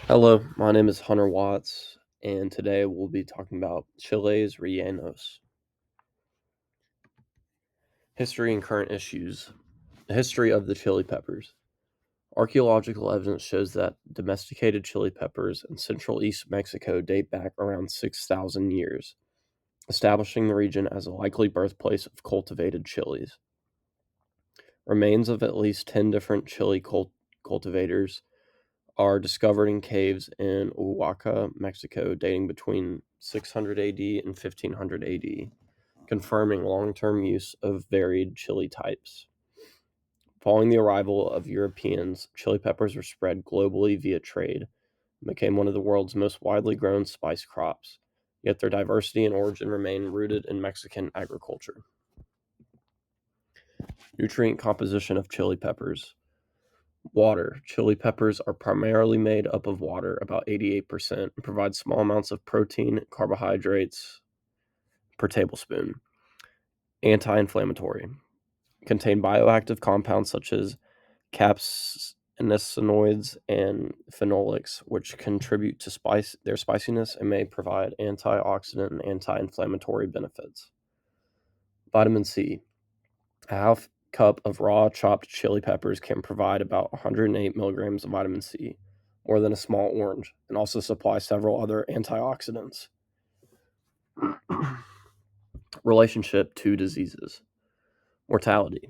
Hello, my name is Hunter Watts, and today we'll be talking about Chile's rellenos. History and current issues. The history of the chili peppers. Archaeological evidence shows that domesticated chili peppers in central East Mexico date back around 6,000 years, establishing the region as a likely birthplace of cultivated chilies. Remains of at least 10 different chili cultivators are discovered in caves in Oaxaca, Mexico, dating between 600 AD and 1500 AD, confirming long term use of varied chili types. Following the arrival of Europeans, chili peppers were spread globally via trade and became one of the world's most widely grown spice crops, yet their diversity and origin remain rooted in Mexican agriculture. Nutrient composition of chili peppers. Water. Chili peppers are primarily made up of water, about 88%, and provide small amounts of protein, carbohydrates per tablespoon. Anti inflammatory. Contain bioactive compounds such as capsaicinoids and phenolics, which contribute to their spiciness and may provide antioxidant and anti inflammatory benefits. Vitamin C. A half cup of raw chopped chili peppers can provide about 108 milligrams of vitamin C, more than a small orange, and also supply several other antioxidants. Relationship to diseases. Mortality.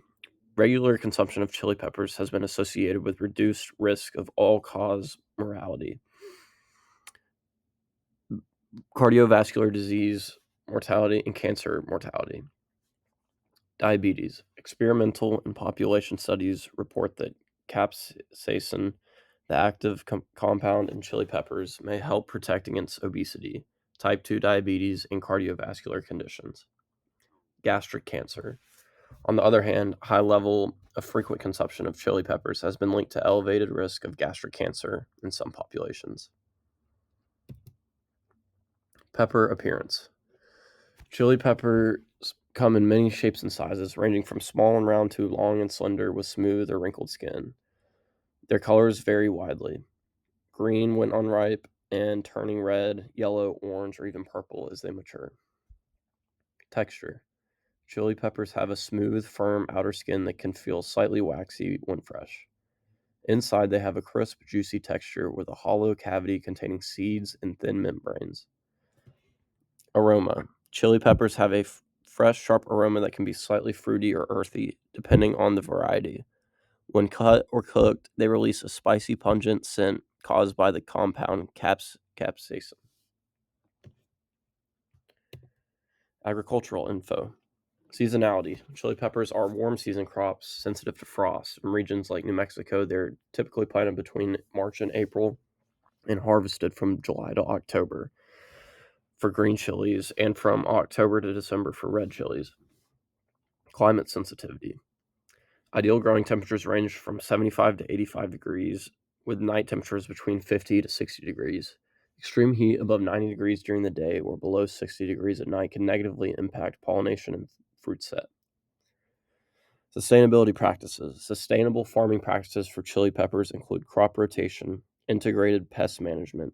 Regular consumption of chili peppers has been associated with reduced risk of all cause mortality, cardiovascular disease mortality, and cancer mortality. Diabetes. Experimental and population studies report that capsaicin, the active compound in chili peppers, may help protect against obesity, type 2 diabetes, and cardiovascular conditions. Gastric cancer. On the other hand, high level of frequent consumption of chili peppers has been linked to elevated risk of gastric cancer in some populations. Pepper appearance. Chili peppers come in many shapes and sizes, ranging from small and round to long and slender with smooth or wrinkled skin. Their colors vary widely: green when unripe, and turning red, yellow, orange, or even purple as they mature. Texture. Chili peppers have a smooth, firm outer skin that can feel slightly waxy when fresh. Inside, they have a crisp, juicy texture with a hollow cavity containing seeds and thin membranes. Aroma. Chili peppers have a fresh, sharp aroma that can be slightly fruity or earthy, depending on the variety. When cut or cooked, they release a spicy, pungent scent caused by the compound capsaicin. Agricultural info. Seasonality. Chili peppers are warm season crops sensitive to frost. In regions like New Mexico, they're typically planted between March and April and harvested from July to October for green chilies and from October to December for red chilies. Climate sensitivity. Ideal growing temperatures range from 75 to 85 degrees, with night temperatures between 50 to 60 degrees. Extreme heat above 90 degrees during the day or below 60 degrees at night can negatively impact pollination and fruit set. Sustainability practices. Sustainable farming practices for chili peppers include crop rotation, integrated pest management,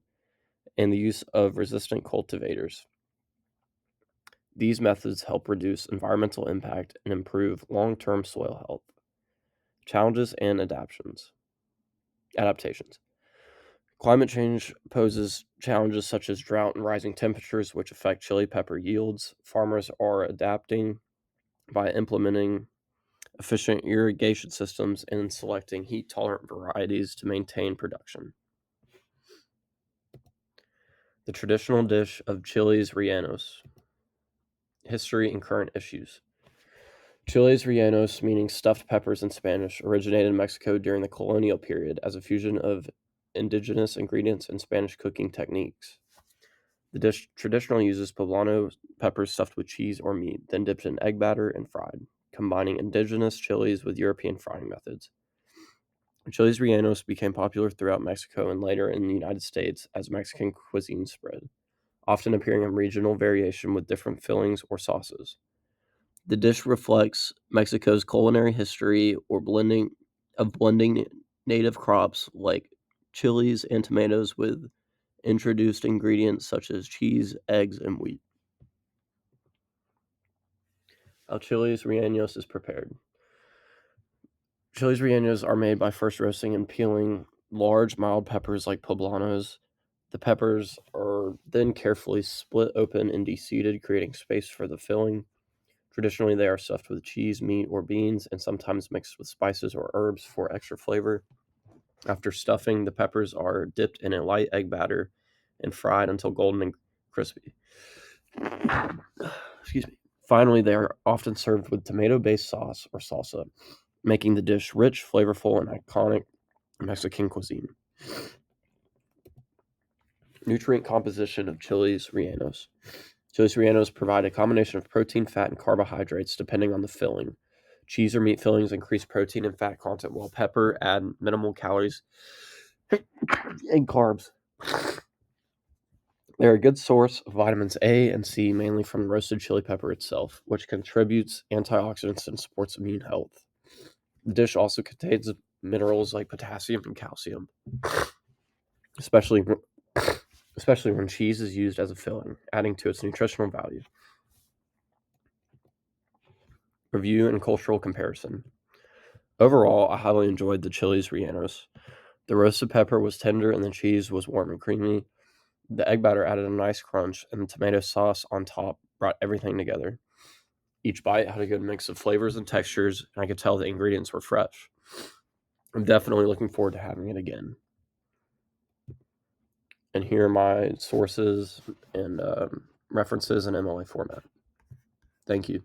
and the use of resistant cultivators. These methods help reduce environmental impact and improve long term soil health. Challenges and adaptations. Climate change poses challenges such as drought and rising temperatures, which affect chili pepper yields. Farmers are adapting by implementing efficient irrigation systems and selecting heat tolerant varieties to maintain production. The traditional dish of chiles rellenos. History and current issues. Chiles rellenos, meaning stuffed peppers in Spanish, originated in Mexico during the colonial period as a fusion of indigenous ingredients and Spanish cooking techniques. The dish traditionally uses poblano peppers stuffed with cheese or meat, then dipped in egg batter and fried, combining indigenous chilies with European frying methods. Chiles rellenos became popular throughout Mexico and later in the United States as Mexican cuisine spread, often appearing in regional variation with different fillings or sauces. The dish reflects Mexico's culinary history or blending native crops like chilies, and tomatoes with introduced ingredients such as cheese, eggs, and wheat. How chilies rellenos is prepared. Chilies rellenos are made by first roasting and peeling large, mild peppers like poblanos. The peppers are then carefully split open and deseeded, creating space for the filling. Traditionally, they are stuffed with cheese, meat, or beans, and sometimes mixed with spices or herbs for extra flavor. After stuffing, the peppers are dipped in a light egg batter and fried until golden and crispy. Excuse me. Finally, they are often served with tomato based sauce or salsa, making the dish rich, flavorful, and iconic Mexican cuisine. Nutrient composition of chilies rellenos. Chilies rellenos provide a combination of protein, fat, and carbohydrates depending on the filling. Cheese or meat fillings increase protein and fat content, while pepper add minimal calories and carbs. They're a good source of vitamins A and C, mainly from roasted chili pepper itself, which contributes antioxidants and supports immune health. The dish also contains minerals like potassium and calcium, especially especially when cheese is used as a filling, adding to its nutritional value. Review and cultural comparison. Overall, I highly enjoyed the chilies rellenos. The roasted pepper was tender and the cheese was warm and creamy. The egg batter added a nice crunch, and the tomato sauce on top brought everything together. Each bite had a good mix of flavors and textures, and I could tell the ingredients were fresh. I'm definitely looking forward to having it again. And here are my sources and references in MLA format. Thank you.